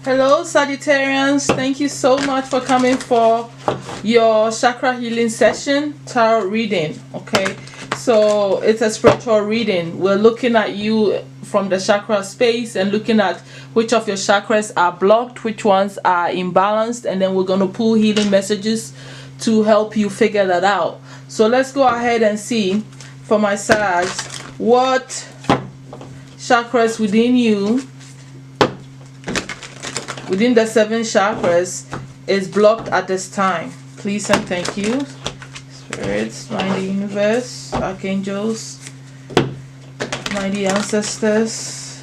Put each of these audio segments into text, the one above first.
Hello, Sagittarians. Thank you so much for coming for your chakra healing session, tarot reading. Okay, so it's a spiritual reading. We're looking at you from the chakra space and looking at which of your chakras are blocked, which ones are imbalanced, and then we're going to pull healing messages to help you figure that out. So let's go ahead and see for my Sag what chakras within you, within the 7 chakras, is blocked at this time. Please and thank you. Spirits, mighty universe, archangels, mighty ancestors.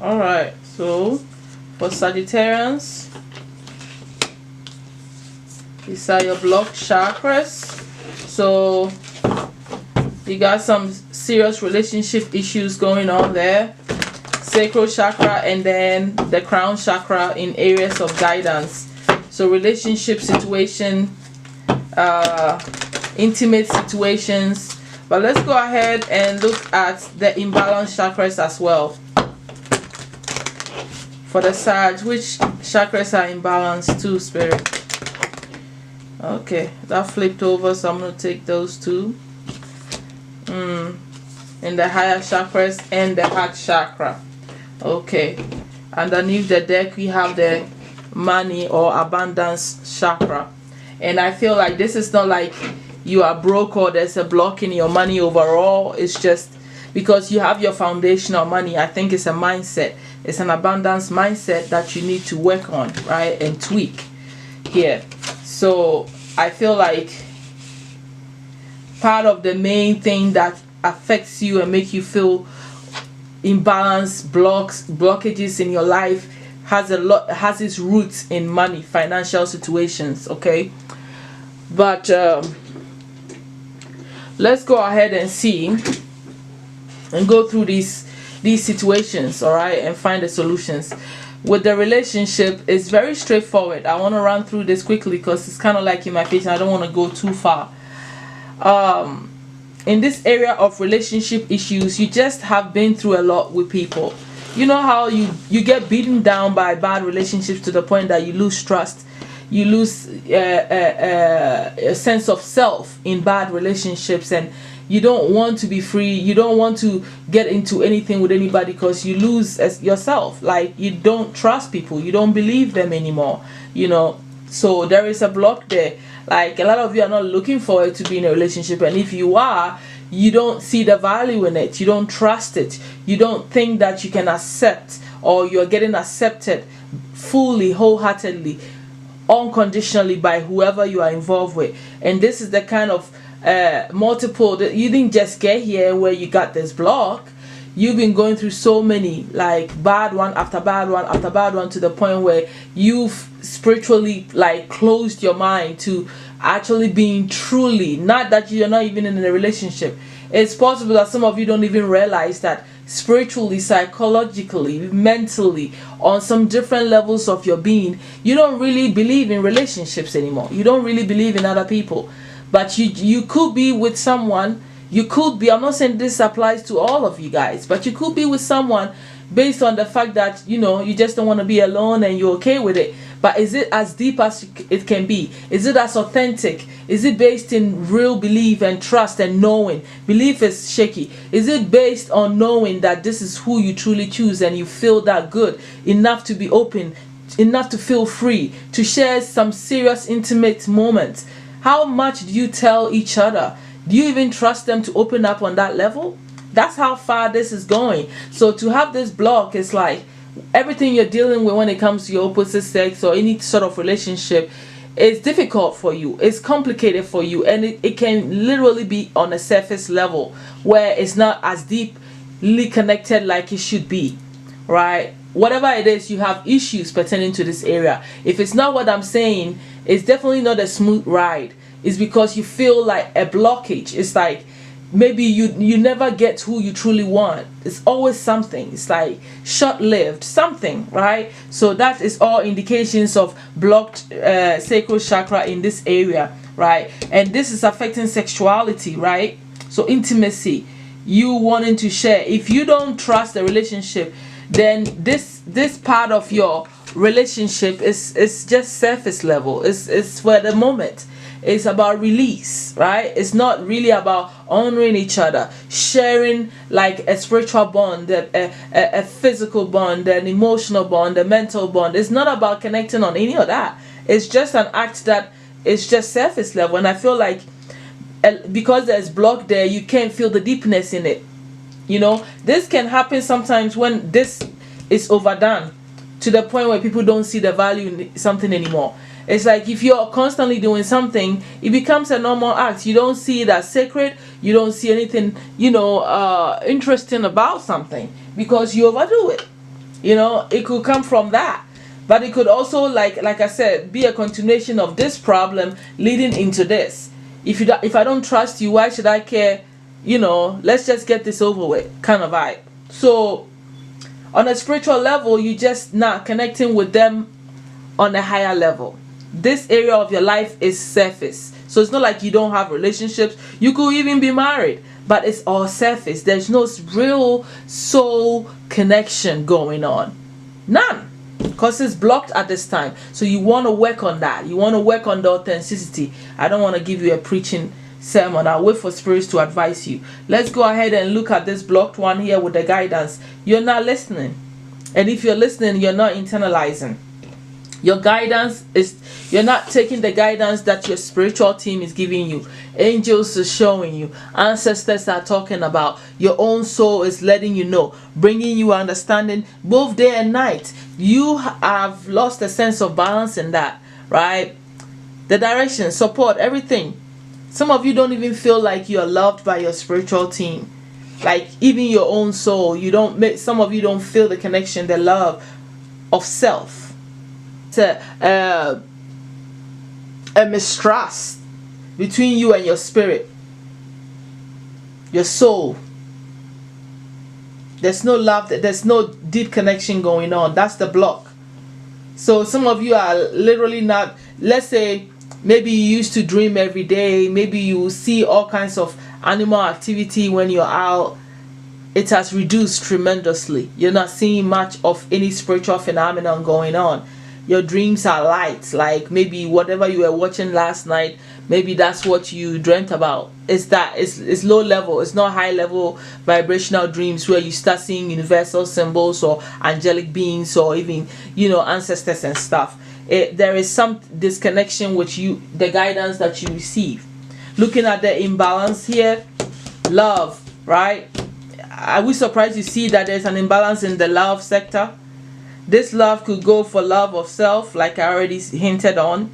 Alright, so for Sagittarians, these are your blocked chakras. So you got some serious relationship issues going on there. Sacral chakra and then the crown chakra in areas of guidance. So relationship situation, intimate situations. But let's go ahead and look at the imbalanced chakras as well. For the Sag, which chakras are imbalanced too, Spirit? Okay, that flipped over, so I'm going to take those two. In the higher chakras and the heart chakra. Okay, underneath the deck we have the money or abundance chakra. And I feel like this is not like you are broke or there's a block in your money overall. It's just because you have your foundational money. I think it's a mindset. It's an abundance mindset that you need to work on, right, and tweak here. So I feel like part of the main thing that affects you and make you feel imbalanced, blockages in your life has its roots in money, financial situations. Okay, but let's go ahead and see and go through these situations, all right, and find the solutions. With the relationship, it's very straightforward. I want to run through this quickly because it's kind of like in my face and I don't want to go too far. In this area of relationship issues, you just have been through a lot with people. You know how you get beaten down by bad relationships to the point that you lose trust, you lose a sense of self in bad relationships, and you don't want to be free. You don't want to get into anything with anybody because you lose as yourself. Like, you don't trust people. You don't believe them anymore. You know, so there is a block there. Like, a lot of you are not looking forward to be in a relationship, and if you are, you don't see the value in it. You don't trust it. You don't think that you can accept, or you're getting accepted fully, wholeheartedly, unconditionally by whoever you are involved with. And this is the kind of multiple that you didn't just get here where you got this block. You've been going through so many, like, bad one after bad one after bad one, to the point where you've spiritually, like, closed your mind to actually being truly, not that you're not even in a relationship. It's possible that some of you don't even realize that spiritually, psychologically, mentally, on some different levels of your being, you don't really believe in relationships anymore. You don't really believe in other people. But you could be with someone, you could be, I'm not saying this applies to all of you guys, but you could be with someone based on the fact that, you know, you just don't want to be alone and you're okay with it. But is it as deep as it can be? Is it as authentic? Is it based in real belief and trust and knowing? Belief is shaky. Is it based on knowing that this is who you truly choose and you feel that good enough to be open, enough to feel free, to share some serious intimate moments? How much do you tell each other? Do you even trust them to open up on that level? That's how far this is going. So to have this block is like everything you're dealing with when it comes to your opposite sex or any sort of relationship is difficult for you. It's complicated for you, and it can literally be on a surface level where it's not as deeply connected like it should be, right? Whatever it is, you have issues pertaining to this area. If it's not what I'm saying, it's definitely not a smooth ride. It's because you feel like a blockage. It's like maybe you never get who you truly want. It's always something. It's like short-lived something, right? So that is all indications of blocked sacral chakra in this area, right? And this is affecting sexuality, right? So intimacy, you wanting to share. If you don't trust the relationship, then this part of your relationship is just surface level. It's for the moment. It's about release, right? It's not really about honoring each other, sharing like a spiritual bond, a physical bond, an emotional bond, a mental bond. It's not about connecting on any of that. It's just an act that is just surface level. And I feel like because there's block there, you can't feel the deepness in it. You know, this can happen sometimes when this is overdone to the point where people don't see the value in something anymore. It's like if you're constantly doing something, it becomes a normal act. You don't see it as sacred. You don't see anything, interesting about something because you overdo it. You know, it could come from that. But it could also, like I said, be a continuation of this problem leading into this. If I don't trust you, why should I care? Let's just get this over with kind of vibe. So on a spiritual level, you just not connecting with them on a higher level. This area of your life is surface. So it's not like you don't have relationships. You could even be married, but it's all surface. There's no real soul connection going on. None. Because it's blocked at this time. So you want to work on that. You want to work on the authenticity. I don't want to give you a preaching sermon. I'll wait for spirits to advise you. Let's go ahead and look at this blocked one here with the guidance. You're not listening. And if you're listening, you're not internalizing. Your guidance is, you're not taking the guidance that your spiritual team is giving you. Angels are showing you. Ancestors are talking about. Your own soul is letting you know. Bringing you understanding both day and night. You have lost a sense of balance in that, right? The direction, support, everything. Some of you don't even feel like you're loved by your spiritual team. Like even your own soul. Some of you don't feel the connection, the love of self. A mistrust between you and your spirit, your soul. There's no love, there's no deep connection going on. That's the block. So some of you are literally not, let's say maybe you used to dream every day, maybe you see all kinds of animal activity when you're out. It has reduced tremendously. You're not seeing much of any spiritual phenomenon going on. Your dreams are light, like maybe whatever you were watching last night, maybe that's what you dreamt about. It's low level. It's not high level vibrational dreams where you start seeing universal symbols or angelic beings or even ancestors and stuff. There is some disconnection with the guidance that you receive. Looking at the imbalance here, love, right? Are we surprised to see that there's an imbalance in the love sector? This love could go for love of self, like I already hinted on.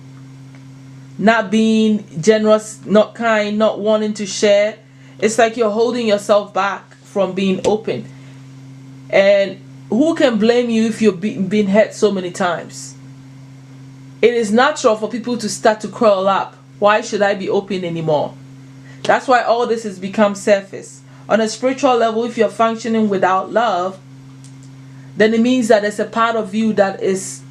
Not being generous, not kind, not wanting to share. It's like you're holding yourself back from being open. And who can blame you if you've been hurt so many times? It is natural for people to start to curl up. Why should I be open anymore? That's why all this has become surface. On a spiritual level, if you're functioning without love, then it means that there's a part of you that is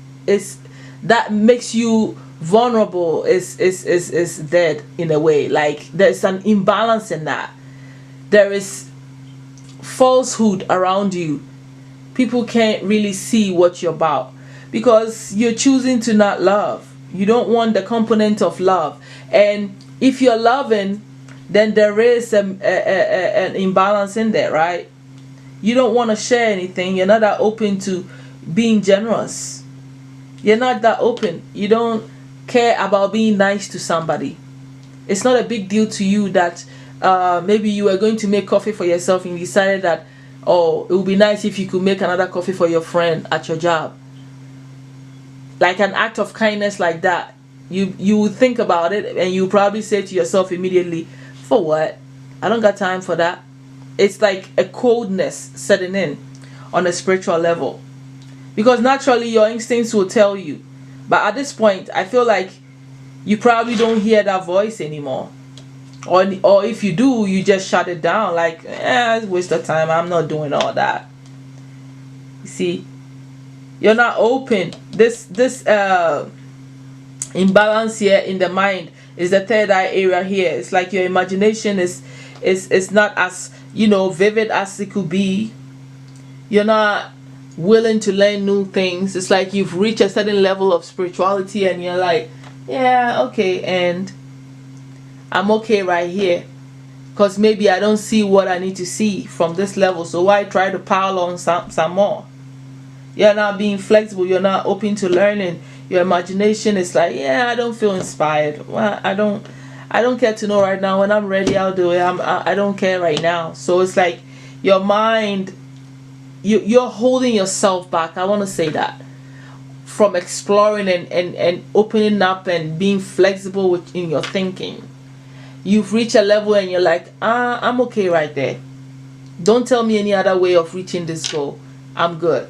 that makes you vulnerable, is dead in a way. Like there's an imbalance in that. There is falsehood around you. People can't really see what you're about because you're choosing to not love. You don't want the component of love. And if you're loving, then there is an imbalance in there, right? You don't want to share anything. You're not that open to being generous. You're not that open. You don't care about being nice to somebody. It's not a big deal to you that maybe you were going to make coffee for yourself and you decided that, oh, it would be nice if you could make another coffee for your friend at your job. Like an act of kindness like that. You would think about it and you probably say to yourself immediately, for what? I don't got time for that. It's like a coldness setting in on a spiritual level. Because naturally your instincts will tell you. But at this point, I feel like you probably don't hear that voice anymore. or if you do, you just shut it down, like, it's a waste of time, I'm not doing all that. You see, you're not open. This imbalance here in the mind is the third eye area here. It's like your imagination is not as, vivid as it could be. You're not willing to learn new things. It's like you've reached a certain level of spirituality and you're like, yeah, okay, and I'm okay right here, because maybe I don't see what I need to see from this level, so why try to pile on some more? You're not being flexible. You're not open to learning. Your imagination is like, yeah, I don't feel inspired. Well, I don't care to know right now. When I'm ready, I'll do it. I don't care right now. So it's like your mind, you're holding yourself back. I want to say that, from exploring and opening up and being flexible in your thinking. You've reached a level and you're like, I'm okay right there. Don't tell me any other way of reaching this goal. I'm good.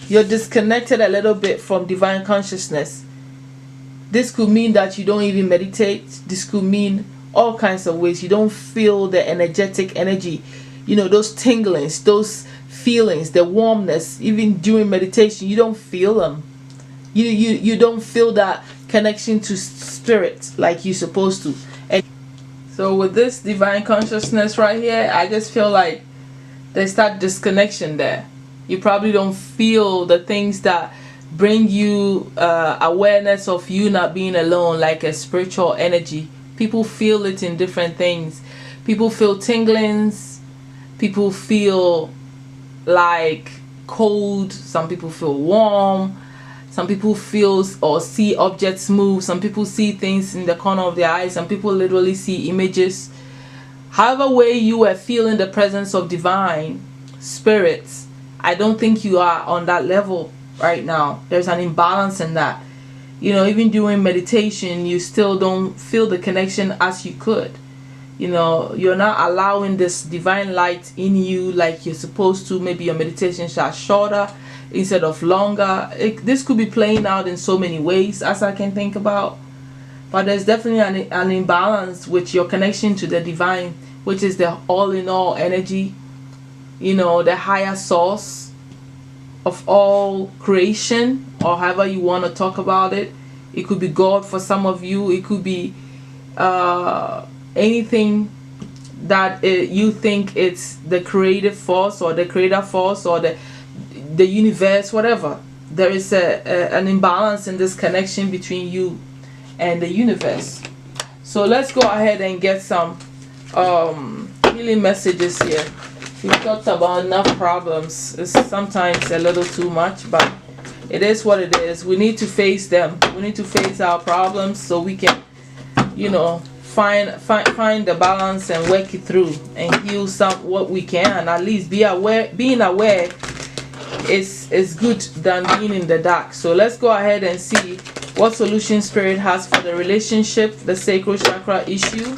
You're disconnected a little bit from divine consciousness. This could mean that you don't even meditate. This could mean all kinds of ways. You don't feel the energetic energy, those tinglings, those feelings, the warmness. Even during meditation, you don't feel them. You don't feel that connection to spirit like you're supposed to. And so with this divine consciousness right here, I just feel like there's that disconnection there. You probably don't feel the things that bring you awareness of you not being alone, like a spiritual energy. People feel it in different things. People feel tinglings. People feel like cold. Some people feel warm. Some people feel or see objects move. Some people see things in the corner of their eyes. Some people literally see images. However way you are feeling the presence of divine spirits, I don't think you are on that level right now. There's an imbalance in that. Even during meditation, you still don't feel the connection as you could. You're not allowing this divine light in you like you're supposed to. Maybe your meditations are shorter instead of longer. This could be playing out in so many ways as I can think about. But there's definitely an imbalance with your connection to the divine, which is the all-in-all energy, the higher source of all creation, or however you want to talk about it. It could be God for some of you. It could be anything that you think it's the creative force or the creator force or the universe, whatever. There is an imbalance in this connection between you and the universe. So let's go ahead and get some healing messages here. We've talked about enough problems. It's sometimes a little too much, but it is what it is. We need to face them. We need to face our problems so we can, find the balance and work it through and heal what we can. At least be aware. Being aware is good than being in the dark. So let's go ahead and see what solution spirit has for the relationship, the sacral chakra issue.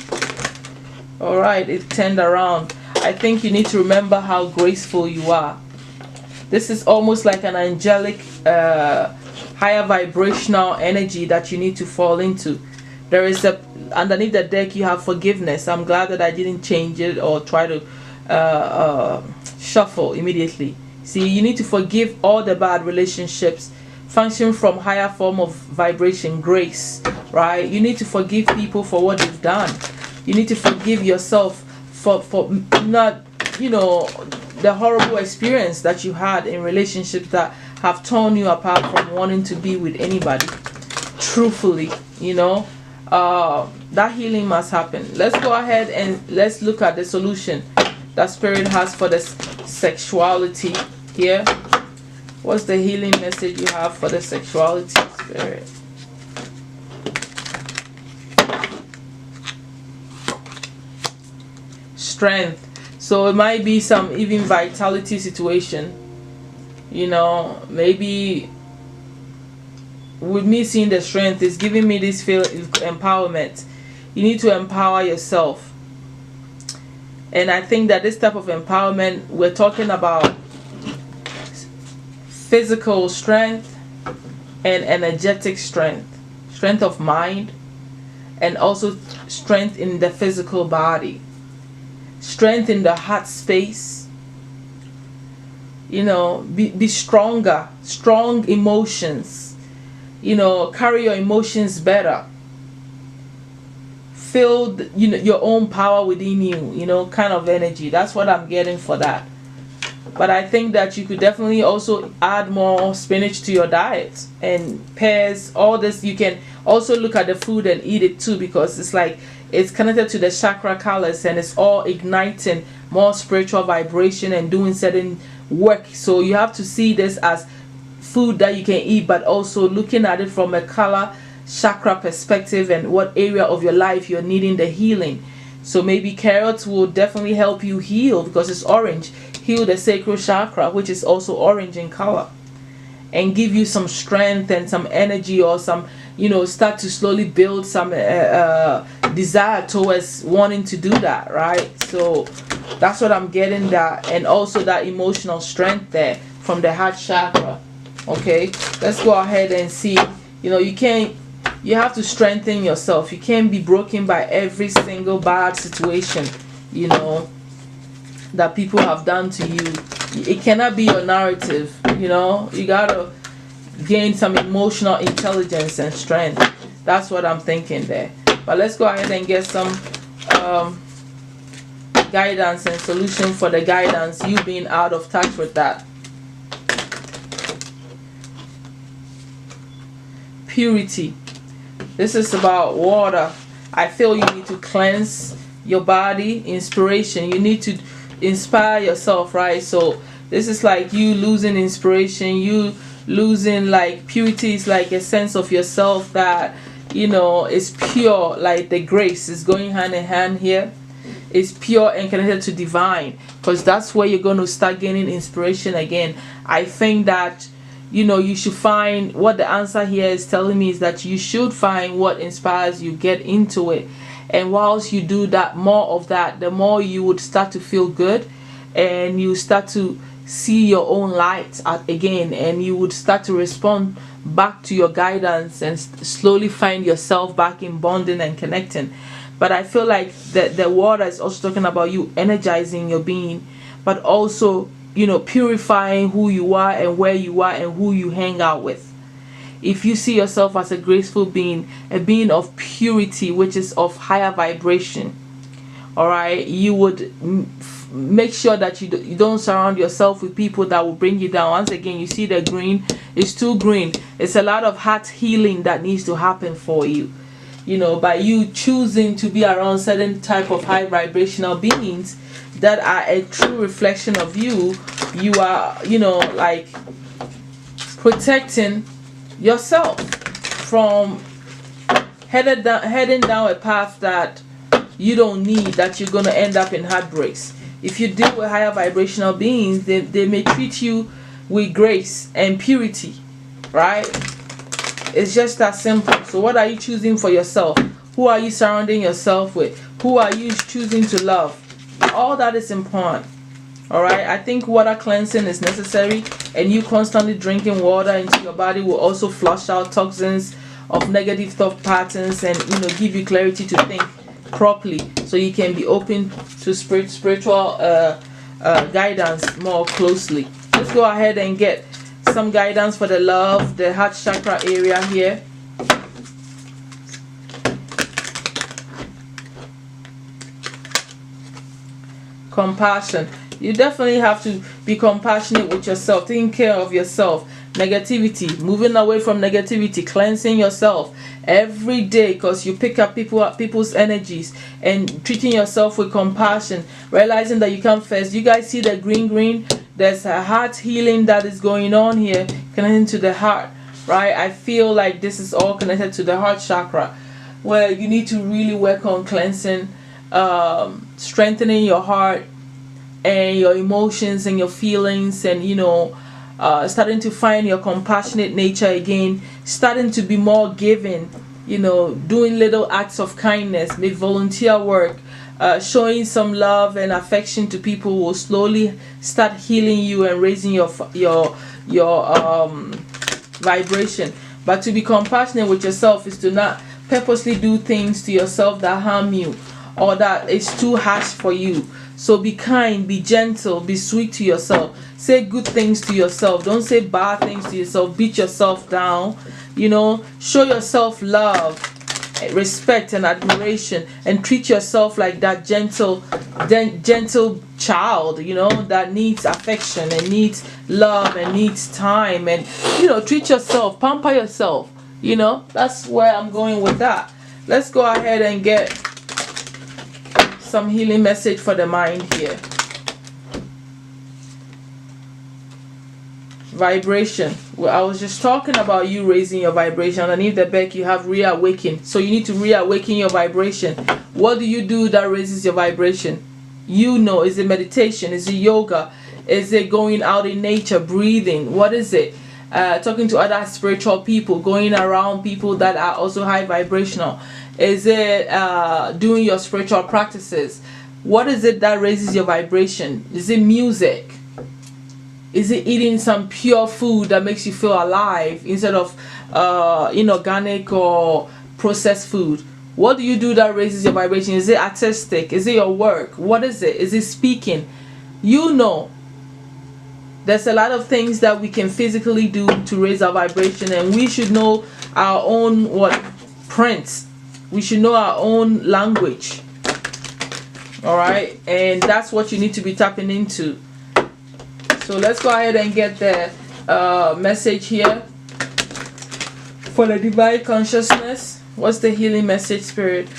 All right, it turned around. I think you need to remember how graceful you are. This is almost like an angelic, higher vibrational energy that you need to fall into. There is underneath the deck you have forgiveness. I'm glad that I didn't change it or try to shuffle immediately. See, you need to forgive all the bad relationships, function from higher form of vibration, grace, right? You need to forgive people for what they've done. You need to forgive yourself for not, the horrible experience that you had in relationships that have torn you apart from wanting to be with anybody. Truthfully, that healing must happen. Let's go ahead and let's look at the solution that spirit has for the sexuality here. What's the healing message you have for the sexuality, spirit? Strength. So it might be some even vitality situation. Maybe with me seeing the strength is giving me this feel of empowerment. You need to empower yourself. And I think that this type of empowerment, we're talking about physical strength and energetic strength, strength of mind, and also strength in the physical body, strength in the heart space. Be stronger, strong emotions. Carry your emotions better. Feel your own power within you, kind of energy. That's what I'm getting for that. But I think that you could definitely also add more spinach to your diet, and pears, all this. You can also look at the food and eat it too, because it's connected to the chakra colors, and it's all igniting more spiritual vibration and doing certain work. So you have to see this as food that you can eat, but also looking at it from a color chakra perspective and what area of your life you're needing the healing. So maybe carrots will definitely help you heal, because it's orange. Heal the sacral chakra, which is also orange in color, and give you some strength and some energy, or some start to slowly build some desire towards wanting to do that, right? So that's what I'm getting, that, and also that emotional strength there from the heart chakra. Okay, let's go ahead and see. You have to strengthen yourself. You can't be broken by every single bad situation that people have done to you. It cannot be your narrative. You gotta gain some emotional intelligence and strength. That's what I'm thinking there. But let's go ahead and get some guidance and solution for the guidance, you being out of touch with that. Purity. This is about water. I feel you need to cleanse your body. Inspiration. You need to inspire yourself, right? So this is like you losing inspiration, you losing, like, purity is like a sense of yourself that is pure. Like the grace is going hand in hand here. It's pure and connected to divine, because that's where you're going to start gaining inspiration again. I think that you should find what the answer here is telling me, is that you should find what inspires you, get into it. And whilst you do that, more of that, the more you would start to feel good, and you start to see your own light again, and you would start to respond back to your guidance and slowly find yourself back in bonding and connecting. But I feel like the water is also talking about you energizing your being, but also purifying who you are and where you are and who you hang out with. If you see yourself as a graceful being, a being of purity, which is of higher vibration, all right, you would make sure that you don't surround yourself with people that will bring you down. Once again, you see the green, it's too green. It's a lot of heart healing that needs to happen for you. By you choosing to be around certain type of high vibrational beings that are a true reflection of you, you are, like, protecting yourself from heading down a path that you don't need, that you're going to end up in heartbreaks. If you deal with higher vibrational beings, they may treat you with grace and purity, right? It's just that simple. So what are you choosing for yourself? Who are you surrounding yourself with? Who are you choosing to love? All that is important. Alright, I think water cleansing is necessary, and you constantly drinking water into your body will also flush out toxins of negative thought patterns, and give you clarity to think properly, so you can be open to spiritual guidance more closely. Let's go ahead and get some guidance for the love, the heart chakra area here. Compassion. You definitely have to be compassionate with yourself, taking care of yourself. Negativity, moving away from negativity, cleansing yourself every day, because you pick up people's energies, and treating yourself with compassion, realizing that you come first. You guys see the green? There's a heart healing that is going on here, connecting to the heart, right? I feel like this is all connected to the heart chakra, where you need to really work on cleansing, strengthening your heart and your emotions and your feelings, and starting to find your compassionate nature again, starting to be more giving, doing little acts of kindness, maybe volunteer work, showing some love and affection to people will slowly start healing you and raising your vibration. But to be compassionate with yourself is to not purposely do things to yourself that harm you or that is too harsh for you. So be kind, be gentle, be sweet to yourself. Say good things to yourself. Don't say bad things to yourself. Beat yourself down. You know, show yourself love, respect and admiration, and treat yourself like that gentle child, you know, that needs affection and needs love and needs time. And, you know, treat yourself, pamper yourself. You know, that's where I'm going with that. Let's go ahead and get some healing message for the mind here. Vibration. Well, I was just talking about you raising your vibration. Underneath the back you have reawaken. So you need to reawaken your vibration. What do you do that raises your vibration? You know, is it meditation? Is it yoga? Is it going out in nature, breathing? What is it? Talking to other spiritual people, going around people that are also high vibrational? Is it doing your spiritual practices? What is it that raises your vibration? Is it music? Is it eating some pure food that makes you feel alive instead of inorganic or processed food? What do you do that raises your vibration? Is it artistic? Is it your work? What is it? Is it speaking? You know, there's a lot of things that we can physically do to raise our vibration, and we should know our own prints. We should know our own language. All right, and that's what you need to be tapping into. So let's go ahead and get the message here for the divine consciousness. What's the healing message, Spirit?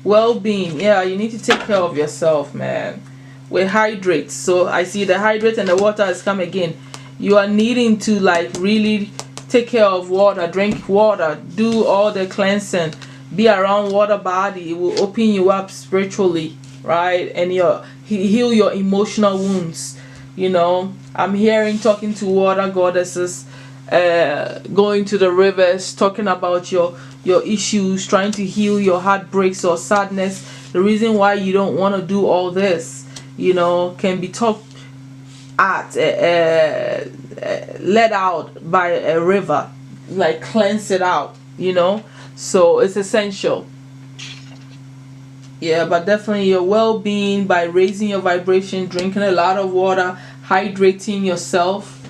Well-being. Yeah, you need to take care of yourself, man. With hydrate. So I see the hydrate and the water has come again. You are needing to like really take care of water, drink water, do all the cleansing, be around water body. It will open you up spiritually, right? And heal your emotional wounds. You know, I'm hearing talking to water goddesses, going to the rivers, talking about your issues, trying to heal your heartbreaks or sadness. The reason why you don't want to do all this, you know, can be talked at, let out by a river, like cleanse it out, you know. So it's essential. Yeah, but definitely your well-being by raising your vibration, drinking a lot of water, hydrating yourself,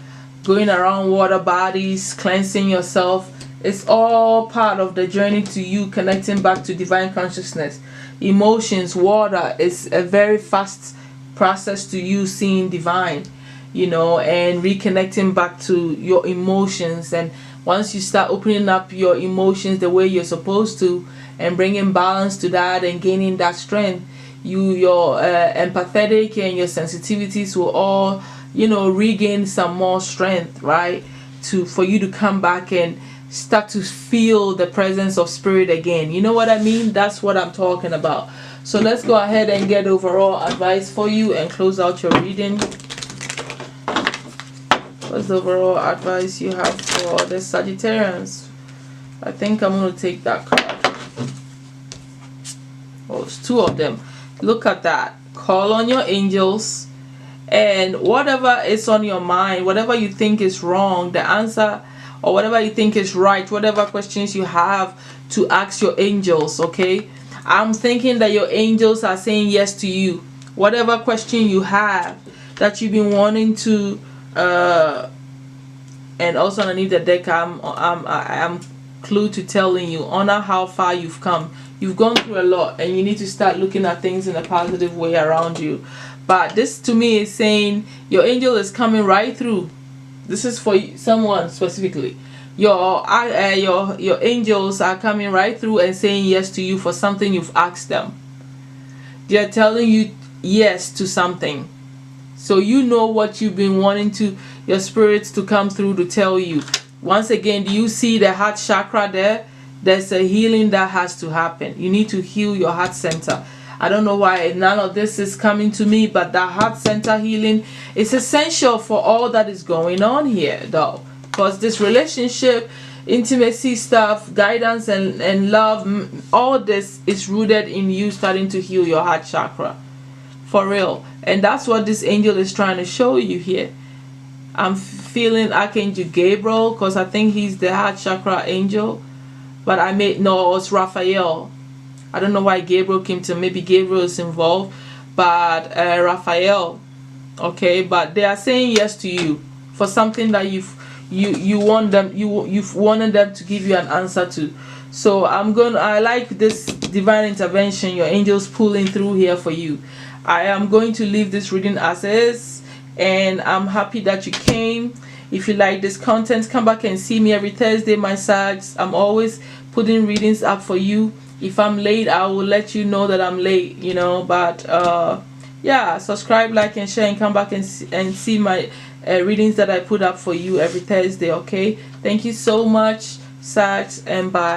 going around water bodies, cleansing yourself. It's all part of the journey to you connecting back to divine consciousness. Emotions, water is a very fast process to you seeing divine, you know, and reconnecting back to your emotions. And once you start opening up your emotions the way you're supposed to and bringing balance to that and gaining that strength, your empathetic and your sensitivities will all, you know, regain some more strength, right? For you to come back and start to feel the presence of spirit again. You know what I mean? That's what I'm talking about. So let's go ahead and get overall advice for you and close out your reading. What's the overall advice you have for the Sagittarians? I think I'm going to take that card. Oh, it's two of them. Look at that. Call on your angels, and whatever is on your mind, whatever you think is wrong, the answer, or whatever you think is right, whatever questions you have, to ask your angels. Okay, I'm thinking that your angels are saying yes to you. Whatever question you have that you've been wanting to and also underneath the deck I'm clue to telling you, honor how far you've come. You've gone through a lot, and you need to start looking at things in a positive way around you. But this to me is saying your angel is coming right through. This is for someone specifically. Your angels are coming right through and saying yes to you for something you've asked them. They're telling you yes to something. So you know what you've been wanting to your spirits to come through to tell you. Once again, do you see the heart chakra there? There's a healing that has to happen. You need to heal your heart center. I don't know why none of this is coming to me, but the heart center healing is essential for all that is going on here, though. Because this relationship, intimacy stuff, guidance and love, all this is rooted in you starting to heal your heart chakra. For real. And that's what this angel is trying to show you here. I'm feeling Archangel Gabriel, because I think he's the heart chakra angel. But I may no, it's Raphael. I don't know why Gabriel came to. Maybe Gabriel is involved, but Raphael. Okay, but they are saying yes to you for something that you want them, you've wanted them to give you an answer to. So I like this divine intervention, your angels pulling through here for you. I am going to leave this reading as is, and I'm happy that you came. If you like this content, come back and see me every Thursday, my Sags. I'm always putting readings up for you. If I'm late, I will let you know that I'm late, you know. But yeah, subscribe, like, and share, and come back and see my readings that I put up for you every Thursday. Okay, thank you so much, Sags, and bye.